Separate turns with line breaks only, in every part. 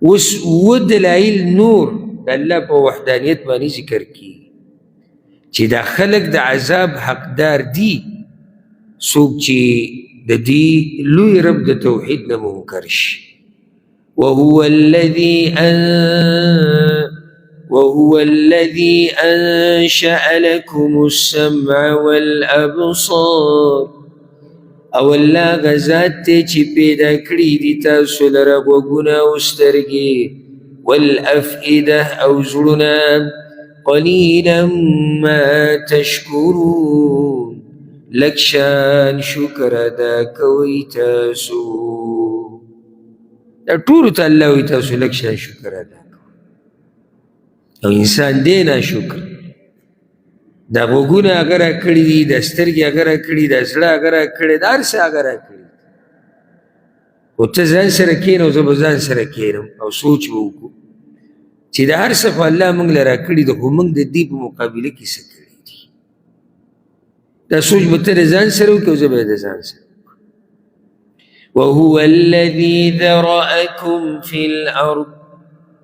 اوس اووه دلایل نور د الله په وحدانیت باندې ذکر کیږي چې دا خلک د عذاب حقدار دي څوک چې د دې لوی رب د توحید نه منکر شي. وهو الذي أنشأ لكم السمع والأبصار او الله غزات ته چې پیدا کړي دي تاسو لره غوږونه او سترګې والافئده او زړونه قلیلا ما تشکرون لږ شان شکر ادا کوئ تاسو. دا ټولو ته الله وایي تاسو لږ شان شکر ادا کوئ او انسان دی ناشکر. دا غوږونه هغه راکړي دي، دا سترګې هغه راکړي، دا زړه هغه راکړی، دا هر څه هغه راکړي. خو ته ځان سره کښېنه او زه به ځان سره کښېنم او سوچ به وکړو چې دا هر څه خو الله موږ له راکړي دي، خو موږ د دې په مقابله کې څه کړي دي. دا سوچ به ته د ځان سره وکړې او زه به د ځان سره وکړم. وهو الذي ذرأكم في الأرض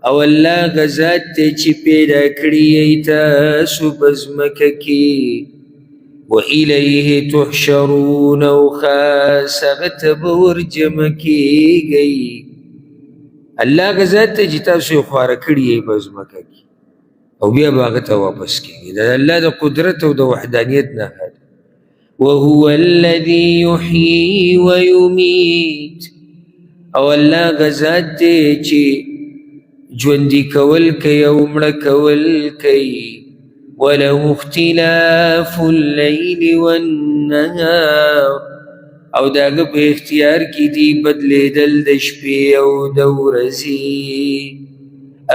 او الله غزات ته چې پیدا کړي یې تاسو په ځمکه کې وإلیه تحشرون او خاص هغه ته به ورجمع کېږئ. الله غزات ته چې تاسو یې خواره کړي یې په ځمکه کې او بیا به هغه ته واپس کېږئ. د الله د قدرت او د وحدانیت نښه ده. وهو الذي يحيي ويميت او الله غزات ته چې ژوندي کول کوي او مړه کول کوي. وله اختلاف الليل والنهار او د هغه په اختیار کې دي بدلېدل د شپې او د ورځې.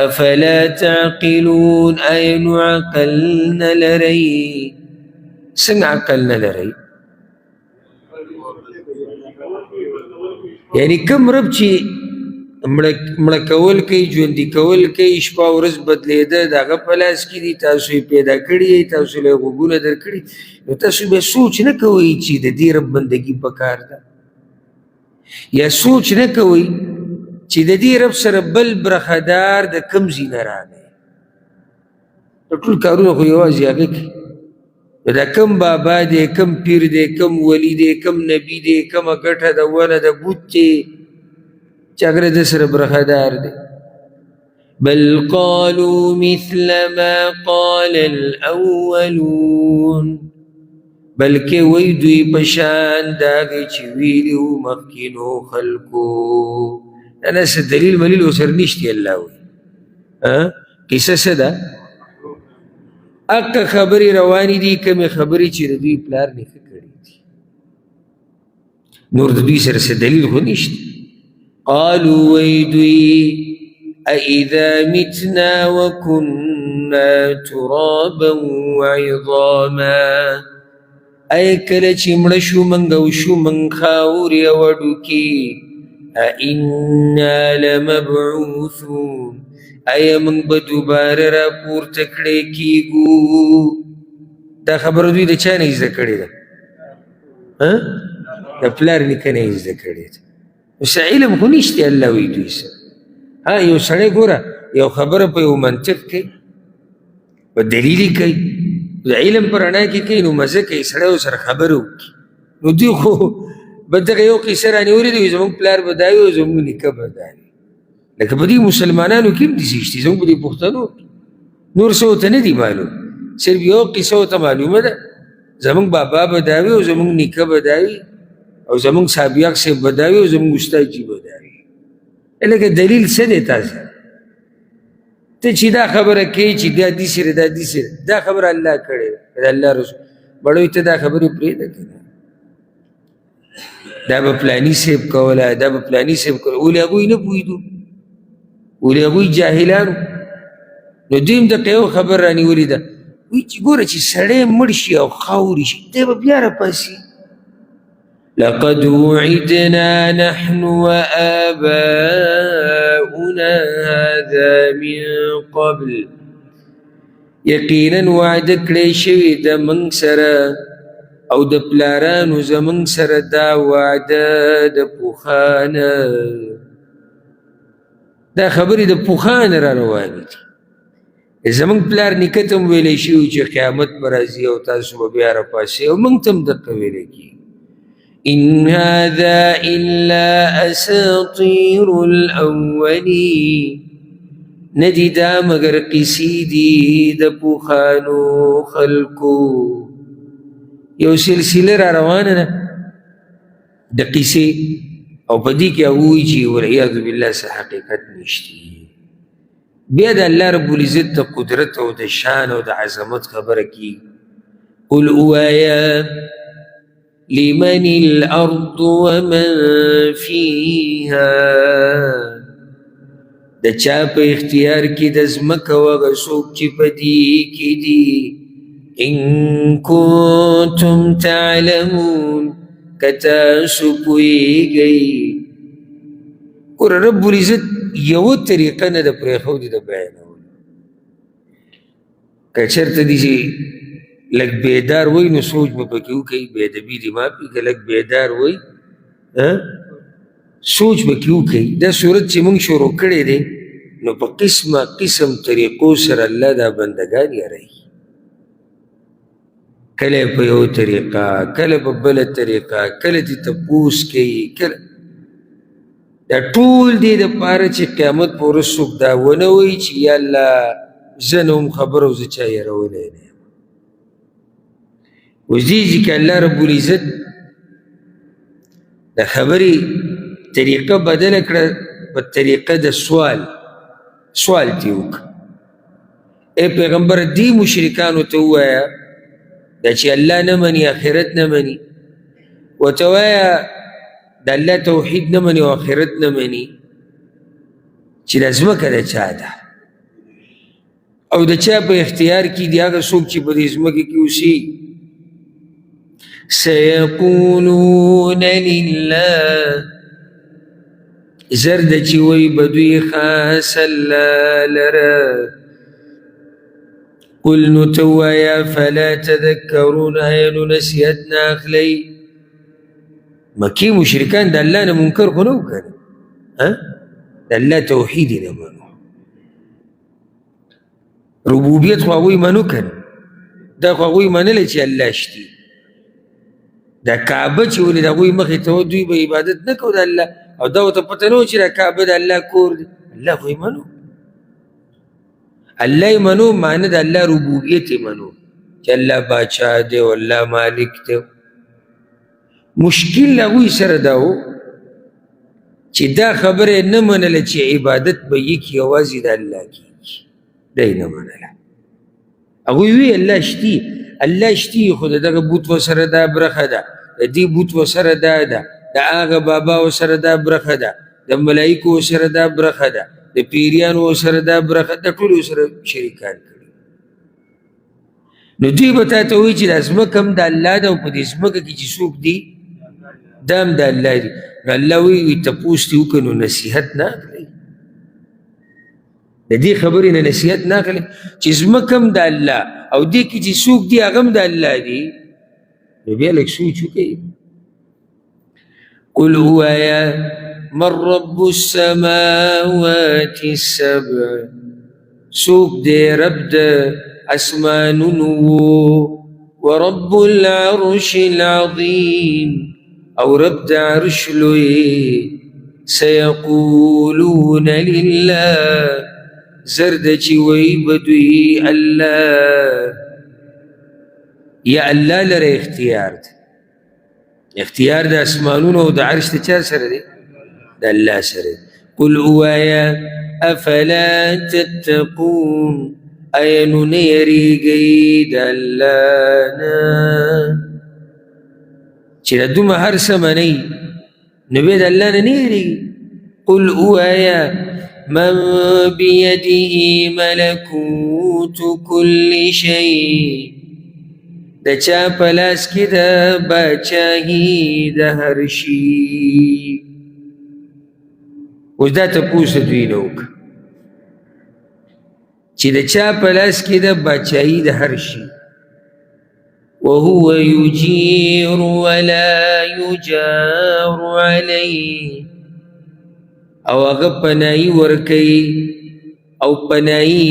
افلا تعقلون ایا نو عقل نه لرئ؟ څنګه عقل نه لرئ؟ یعنی کوم رب چې مړه کول کوي، ژوندي کول کوي، شپه ورځ بدلېده د هغه په لاس کې دي. تاسو یې پیدا کړي یې، تاسو له یې غوږونه درکړي، نو تاسو بیا سوچ نه کوئ چې د دې رب بندګي پکار ده، یا سوچ نه کوئ چې د دې رب سره بل برخدار د کوم ځای نه راغی. ټول کارونه خو یوازې هغه کوي. دا کم بابا دی، کم پیر دی، کم ولی دی، کم نبی دی، کمه ګټه د ونه د بوت دی چې هغه د سره برخدار دی. بل قالوا مثل ما قال الاولون بلکې وی دوی په شان د هغې چې ویلي وو مخکینو خلکو. نه څه دلیل ملیل ورسره نشته. الله وایي کیسه څه ده؟ اکه خبرې روانې دي، کمې خبرې چې د دوی پلار نیکه کړي دي، نور د دوی سره څه دلیل خو نشته. قالوا وی دوی أإذا متنا وكنا ترابا وعظاما أي کله چې مړه شو موږ او شو موږ خاورې او هډوکي أإنا لمبعوثون آیا موږ به دوباره راپورته کړی کېږو؟ دا خبره دوی د چا نه زده کړې ده؟ د پلار نیکه نه یې زده کړې ده. اوس علم خو نشته. الله وایي دوی سره یو سړی ګوره یو خبره په یو منطق کوي، په دلیل یې کوي، د علم په رڼا کې کوي، نو مزه کوي سړی ورسره خبرې وکړي. نو دوی خو به دغه یو قیصه رانیولې ده، زموږ پلار به دا وي او زموږ نیکه به دا وي. لکه په دې مسلمانانو کې هم داسې شته، زموږ په دې پښتنو نور څه ورته نه دي معلوم، صرف یو قیصه ورته معلومه ده، زموږ بابا به دا وي او زموږ نیکه به دا وي او زموږ سابق صاحب به دا وي او زموږ استاد جي به دا وي. لکه دلیل څه دی تاسو ته چې دا خبره کوي چې دا داسې ده دا داسې ده؟ دا خبره الله کړې ده، د الله رسول بړوي ته دا خبرې پرېږده که نه، دا به پلاني صاحب کوله، دا به پلاني صاحب کوله. ولې هغوی نه پوهېدو؟ ولې هغوی جاهلانو؟ نو دوی هم دقه یو خبر رانیولې ده، وایي چې ګوره چې سړی مړ شي او خاورې شي دی به بیا راپاسي. لقد وعدنا نحن وآباؤنا هذا من قبل یقینا وعده کړی شوې ده موږ سره او د پلارانو زموږ سره دا وعده د پخوانه. دا خبرې د پوخانه را روانې دي. زمونږ پلار نیکه ته هم ویلی شوي چې قیامت به راځي او تاسو به بیا راپاسئ او موږ ته هم دقه ویلی کېږي. إن هذا إلا أساطير الأولين ندی دا مگر قصې دي د پوخانو خلکو. یو سلسله را روانه ده د قصې او په دې کې هغه وایي چې والعیاذ بالله څه حقیقت نشته. بیا د الله رب العزت د قدرت او د شان او د عظمت خبره کېږي. قل اوایا لمن الارض ومن فيها د چا په اختیار کې د ځمکه او هغه څوک چې په دې کې دي. ان کنتم تعلمون که تاسو پوهیږئ. ګوره رب العزت یوه طریقه نه ده پرېښودې د بیانولو. که چېرته دي چې لږ بیدار وی نو سوچ به پکې وکوي، بېادبي دې معافي که لږ بیدار وی سوچ به کې وکوي. دا صورت چې موږ شروع کړی دی نو په قسمه قسم طریقو سره الله دا بندګان یاروي. کله په یو طریقه، کله په بله طریقه، کله دې تپوس کوي، کله دا ټول دې دپاره چې قیامت په ورځ څوک دا ونه وایي چې یا الله زه نه وم خبر او زه چا یارولی نه یم. اوس دې چې الله رب العزت د خبرې طریقه بدله کړه په طریقه د سوال دې وکړه. ای پیغمبر دې مشرکانو ته ووایه دا چې الله نه مني، آخرت نه مني، ورته وایه د الله توحید نه مني او آخرت نه مني چې دا ځمکه د چا ده او د چا په اختیار کې دي هغه څوک چې په دې ځمکه کې اوسي. سیقولون لله زر د چې وایي به دوی خاص الله لره. قل نو ته ووایه فلا تذکرون آیا نو نصیحت نه اخلئ. مکې مشرکان د الله نه منکر خو نه وو که نه، د الله توحید یې نه منو، ربوبیت خو هغوی منو که نه، دا خو هغوی منله چې الله شتي. دا کعبه چې ولې د هغوی مخې ته دوی به عبادت نه کوو د الله او دا ورته پته نه و چې دا کعبه د الله کور دی. الله خو یې منو، الله یې منو، معنی د الله ربوبیت یې منو چې الله باچا دی او الله مالک دی. مشکل هغوی سره دا و چې دا خبره یې نه منله چې عبادت به یک یوازې د الله کېږي. دا یې نه منله. هغوی وی الله شتي، الله شتي خو د دغه بوت ورسره دا برخه ده، د دې بوت ورسره دا ده، د هغه بابا ورسره دا برخه ده، د ملایکو ورسره دا برخه ده، د پیریانو ورسره دا برخه ده، ټول ورسره شریکان کړي. نو دوی به تا ته وایي چې دا ځمکه هم د الله ده او په دې ځمکه کې چې څوک دي دا هم د الله دي. نو الله وایي تپوس دې وکړه نو نصیحت نه اخلئ. د دې خبرې نه نصیحت نه اخلئ چې ځمکه هم د الله او دې کې چې څوک دي هغه هم د الله دي. نو بیا لږ سوچ وکړئ. قل هوایا من رب السماوات السبع څوک دی رب د اسمانونو ورب العرش العظیم او رب د عرش لوی. سیقولون لله زرد چې وی بدوی الله. یا الله لره اختیار ده، اختیار د اسمانونو او د عرش د چا سره دی؟ د الله سره. قل اوایا افلا تتقون ایا نو نه یریږئ د الله نه چې د دومره هر څه منئ نو بیا د الله نه نه یریږئ. قل اوایا من بیده ملکوت کل شیء د چا په لاس کې د باچاهي د هر شي. اوس دا تپوس دوی نه وکړه چې د چا په لاس کې د باچاهي د هر شي. وهو یجیر ولا یجار علیه او هغه پناهي ورکوي او پناهي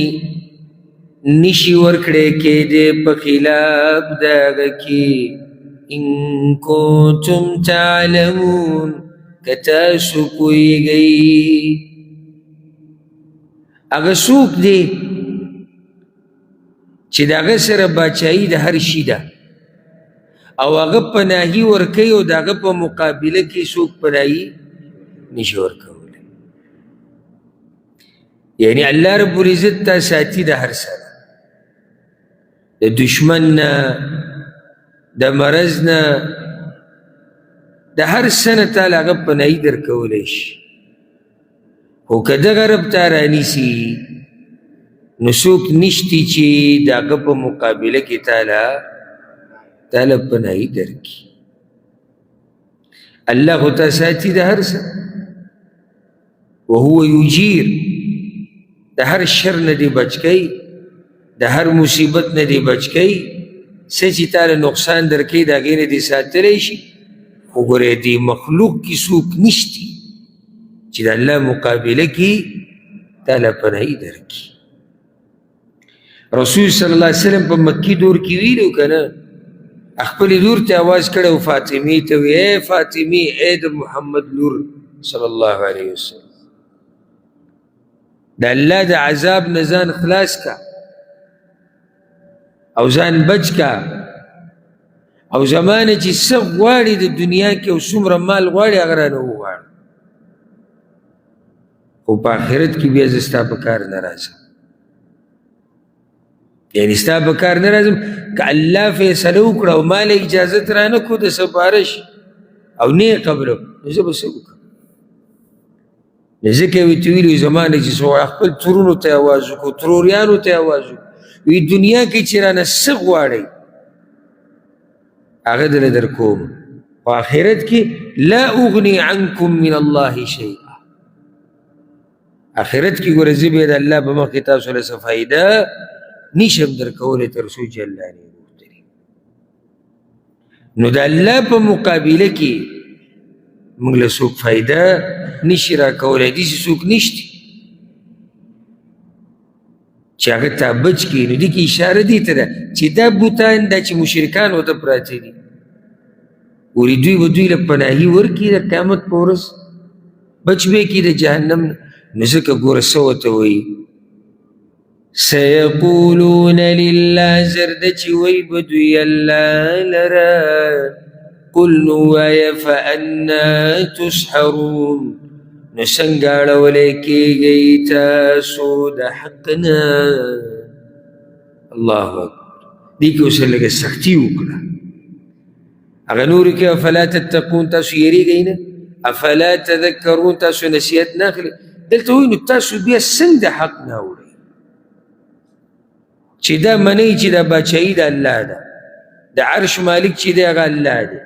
نشي ورکړی کېدی په خلاف د هغه کې ان کنتم تعلمون که تاسو پوهیږئ هغه څوک دی چې د هغه سره باچایي د هر شي ده او هغه پناهي ورکوي او د هغه په مقابله کې څوک پناهي نشي ورکولی یعنی الله رب العزت تا ساتي د هر سره د دشمن نه د مرض نه د هر څه نه تعالی هغه پناهي درکولی شي خو که دغه رب تا رانیسي نو څوک نشتی چې د هغه په مقابله کې تعالی پناهي درکړي الله خو تا ساتي د هر څه وهو یجیر د هر شر نه دې بچ کوي د هر مصیبت نه دې بچ کوي څه چې تعالی نقصان درکوي د هغې نه دې ساتلی شي خو ګورې دې مخلوق کې څوک نشتي چې د الله مقابله کې تعالی پناهي درکړي رسول صلی الله علیه وسلم په مکی دور کې ویلو که نه خپلې لور ته آواز کړی و فاطمې ته وی ای فاطمې ای د محمد لور صلی الله علیه وسلم د الله د عذاب نه ځان خلاص کا او ځان بچ کا او زمانه چې څه غواړي د دنیا کې او څومره مال غواړي هغه رانه وغواړه خو په آخرت کې بیا زه ستا په کار نه راځم یعنی ستا په کار نه راځم که الله فیصله وکړه او ما له اجازت رانه کړو د سفارش او نه یې قبلو نو زه به څه وکړم نو ځکه یې ورته ویلي زما نه چې خپل ترونو ته یې اواز وکړو تروریانو ته یې اواز وکړو وی دنیا کې چې رانه څه غواړئ هغه دله در کوم په آخرت کې لا اغني عنکم من الله شیئا آخرت کې ګوره زه بیا د الله په مخ کې تاسو له څه فایده نشم درکولی تر څو چې الله نه بوتلي نو د الله په مقابله کې موږ له څوک فایده نشي راکولی داسې څوک نشته چې هغه تا بچ کړي نو دې کې اشاره دې ته ده چې دا بوتان دا چې مشرکان ورته پراته دي ورې دوی به دوی له پناهي ورکړي د قیامت په ورځ بچ به یې کړي د جهنم نه نو ځکه ګوره څه ورته وایي سيقولون لله زرد چې وی بدوی الله لرا قل نو وایه فأنا تسحرون نو څنګه اړولی کېږئ تاسو د حق نه الله اکبر دې کې اوس لږه سختي وکړه هغه نورو کې افلا تتقون تاسو یېرېږئ نه افلا تذکرون تاسو نصیحت نه اخلئ دلته وایي نو تاسو بیا څنګه د حق نه اوړئ چې دا منئ چې دا باچایي د الله ده د عرش مالک چې دی هغه الله دی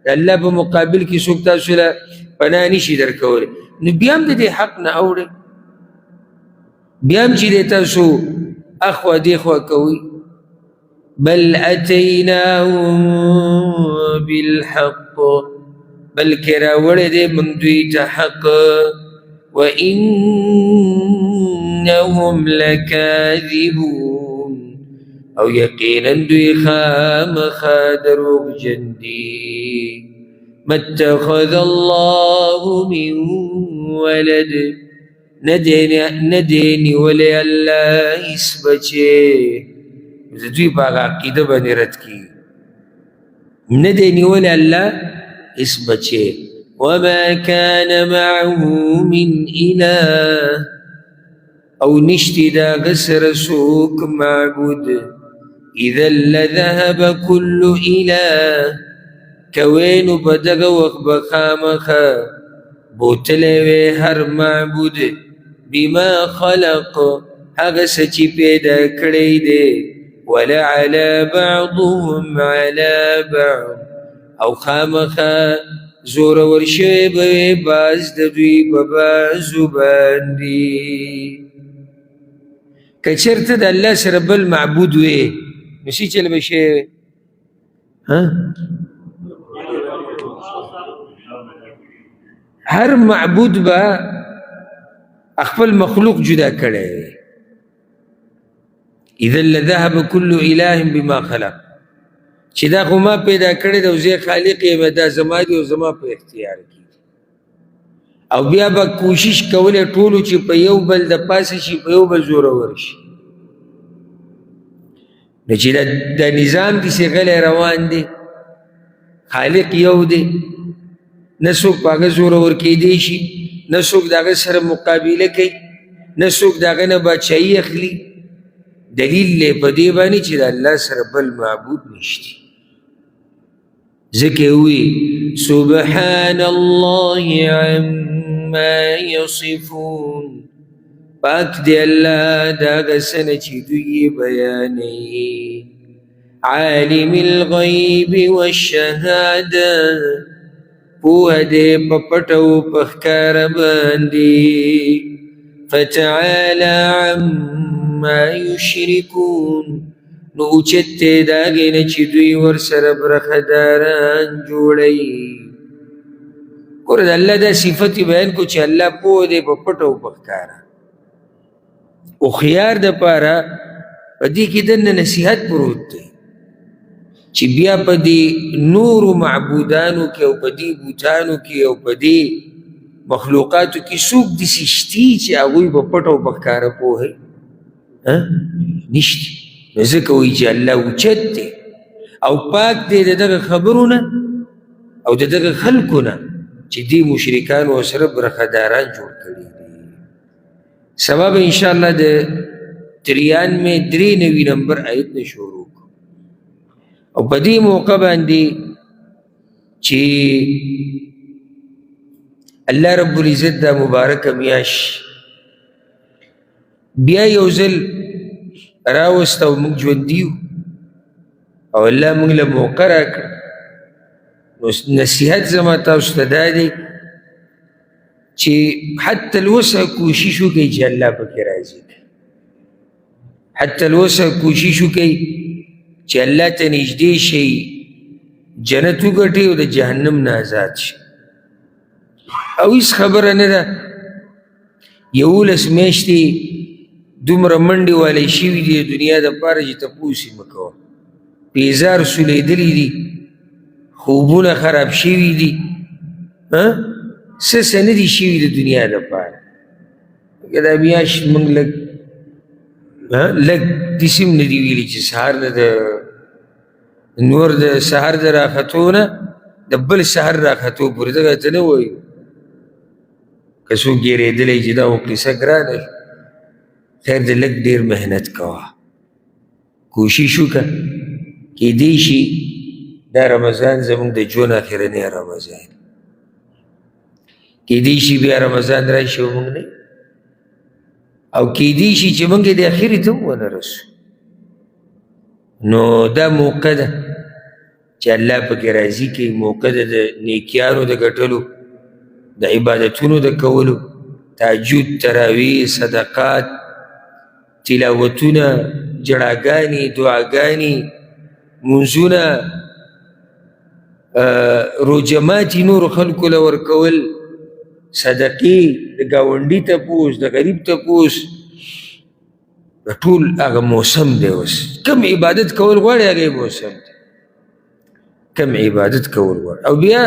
د الله په مقابل کې څوک تاسو له پناه نشي درکولی نو بیا هم د دې حق نه اوړئ بیا هم چې دی تاسو اخوا دیخوا کوئ بل اتیناهم بالحق بلکې راوړی دی موږ دوی ته حق وانهم لکاذبون او یقینا دوی خامخا دروغجن دي ما اتخذ الله من ولد ندینی ولی الله اس بچه دوی په هغه عقیده باندې رد کی ندینی ولی الله اس بچه وما كان معه من اله او نشتی دا غسر سوک معبود اذا لذهب كل اله کوینو بدغ وقت بخامخا بوتلوی هر معبود بما خلق هغه سچی پیدا کړی دی ولا على بعضهم على بعض او خامخا زور ورشوی بوی باز د دوی په بازو باندې که چېرته د الله سره بل معبود وی نو څه چل به شی هر معبود به خپل مخلوق جدا کړی دی. اذا لذهب كل اله بما خلق، چې دا خو ما پیدا کړی دی او زه خالق یم، دا زما دی او زما په اختیار کې. او بیا به کوشش کولی ټولو چې په یو بل د پاسه شي، په یو بل زورور شي. نو چې دا نظام داسې غلی روان دی، خالق یو دی، نه څوک په هغه زورور کیدی شي، نه څوک د هغه سره مقابله کوي، نه څوک د هغه نه بادشاهي اخلي. دلیل دی په دې باندې چې د الله سره بل معبود نشته. ځکه وی سبحان الله عما یصفون، پاک دی الله د هغه څه نه چې دوی بیانوي. عالم الغیب والشهاده، پوهه دی په پټ او په ښکاره باندې. فتعالى عما یشرکون، نو اوچت دی د هغې نه چې دوی ورسره برخداران جوړوي. ګوره د الله دا صفت بیان کو چې الله پوه دی په پټ او په ښکاره. هوښیار دپاره په دې کې دننه نصیحت پروت دی چې بیا په دې نورو معبودانو کې او په دې بوتانو کې او په دې مخلوقاتو کې څوک داسې شتي چې هغوی په پټ او په ښکاره پوهوي؟ نشته. نو ځکه وایي چې الله اوچت دی او پاک دی د دغه خبرو نه او د دغه خلکو نه چې دې مشرکانو ورسره برخداران جوړ کړي دي. سبا به انشاءالله د 93 نمبر آیت نه شروع کړو او په دې موقع باندې چې الله رب العزت دا مبارکه میاشت بیا یو ځل راوست او موږ ژوندي یو او الله موږ له موقع راکړه. نو نصیحت زما تاسو ته دا دی چې حتی الوسع کوشش وکړئ چې الله پکې راضي کړي. حتی الوسع کوشش وکړئ چې الله ته نږدې شئ، جنت وګټئ او د جهنم نه آزاد شئ. او هیڅ خبره نه ده 11 میاشتې دومره منډې والی شوي دي د دنیا دپاره چې تپوس یې مه کوه. پیزار سولیدلي دي، خوبونه خراب شوي دي، څه نه دي شوي د دنیا دپاره. که دا میاشت موږ لږ داسې هم نه دي ویلي چې سهار نه د نور د سهار د راختو نه د بل سهار راختو پورې دغه ته نه وایو. که څوک ګیرېدلی چې دا خو قصه ګرانه شو، خیر د لږ ډېر محنت کوه، کوشش وکړه کیدی شي دا رمضان زموږ د ژوند اخرنی رمضان، کیدی شي بیا رمضان راشي او موږ نه، او کیدی شي چې موږ د اخرې ته ونه رسو. نو دا موقع ده چې الله پکې راضي کوي، موقع ده د نیکیانو د ګټلو، د عبادتونو د کولو، تهجد، تراویح، صدقات، تلاوتونه، جړاګانې، دعاګانې، منځونه، روجماتې نورو خلکو له ورکول، صدقې، د ګاونډي تپوس، د غریب تپوس، د ټول هغه موسم دی. اوس کم عبادت کول غواړي هغه موسم دی، کم عبادت کول غواړي. او بیا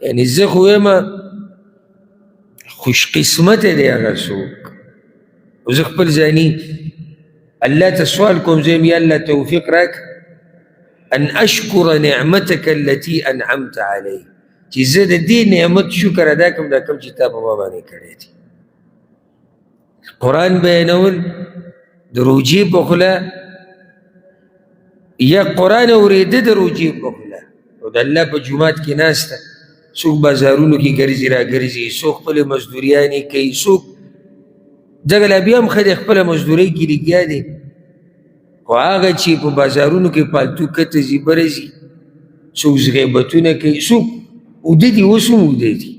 یعنې زه خو وایم خوش قسمته دی هغه څوک. او زه خپل ځاني الله ته سوال کوم، زه یم یا الله توفیق راکړه ان اشکر نعمتک التي انعمت علی، چې زه د دې نعمت شکر ادا کړم دا کوم چې تا په ما باندې کړی دی. قرآن بیانول، د روجې په خوله یا قرآن اورېده د روجې په خوله، او د الله په جومات کې ناسته، څوک بازارونو کې ګرځي را ګرځي، څوک خپلې مزدوریانې کوي، څوک دغه لا بیا هم ښه دی خپله مزدورۍ کې لګیا دی، خو هغه چې په بازارونو کې پالتو کته ځي بره ځي، څوک غیبتونه کوي، څوک اوده دي، اوس هم اوده دي،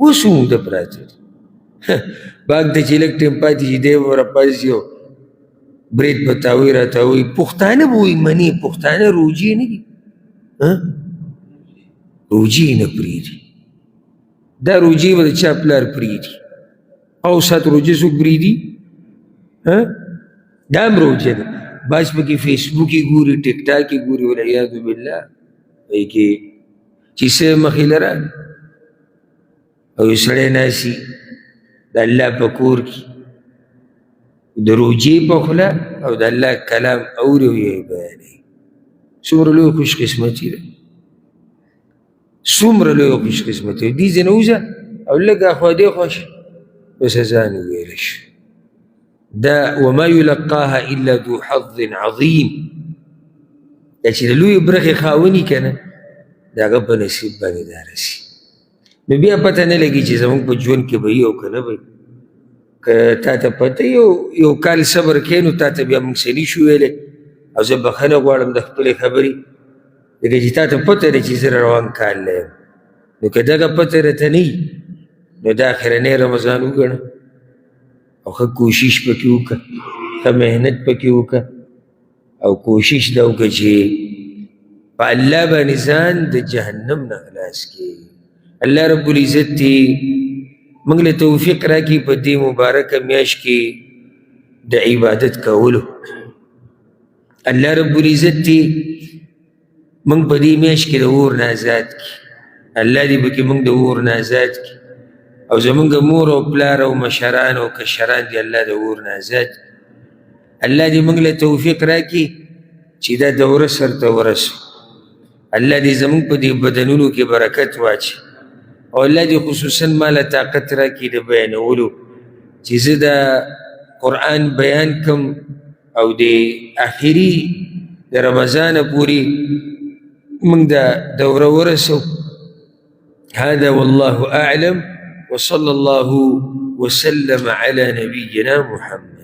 اوس هم اوده پراته دي. باغ ته چې لږ ټیم پاتې شي دی به راپاڅي او برید به تاوی را تاوی. پښتانه به وایي منې، پښتانه روجې نه دي، روجې نه پرېږدي. دا روجې به د چا پلار پرېږدي، او سات روجه څوک بریدي دا هم روجه ده بعض پکې فیسبوک یې ګوري ټیک ټاک یې ګوري والعیاذ بالله وایي کې چې څه مخې لره او یو سړی ناستي د الله په کور کې د روجې په خوله او د الله کلام اوري او یې بیانوي څومره لوی خوش قسمتي ده څومره لوی خوش قسمتي دې ځای نه وځه او لږ اخوا دېخوا شه بس ځان وویلی شي دا وما یلقاها الا ذو حظ عظیم دا چې د لویې برخې خاوني که نه د هغه په نصیب باندې دا رسي نو بیا پته نه لګي چې زموږ په ژوند کې به وي او که نه به که تا ته پته یو کال صبر کوې نو تا ته بیا موږ څه نشو ویلی او زه بخښنه غواړم د خپلې خبرې ځکه چې تا ته پته ده چې زه روان کال له یم نو که دغه پته راته نه وي نو دا اخرنی رمضان وګڼه او ښه کوشش پکې وکړه ښه محنت پکې وکړه او کوشش دا وکړه چې په الله باندې ځان د جهنم نه خلاص کړي الله رب العزت دې موږ له توفیق راکړي په دې مبارکه میاشت کې د عبادت کولو الله رب العزت دې موږ په دې میاشت کې د اور نه آزاد کړي الله دې پکې موږ د اور نه آزاد کړي او زمونږ مور او پلار او مشران او کشران دې الله د اور نه آزاد الله دې موږ له توفیق راکړي چې دا دوره سرته ورسو الله دې زمونږ په دې بدنونو کې برکت واچي او الله دې خصوصا ما له طاقت راکړي د بیانولو چې زه د قرآن بیان کم او د آخري د رمضان پورې موږ دا دوره ورسو هذا والله أعلم وصلى الله وسلم على نبينا محمد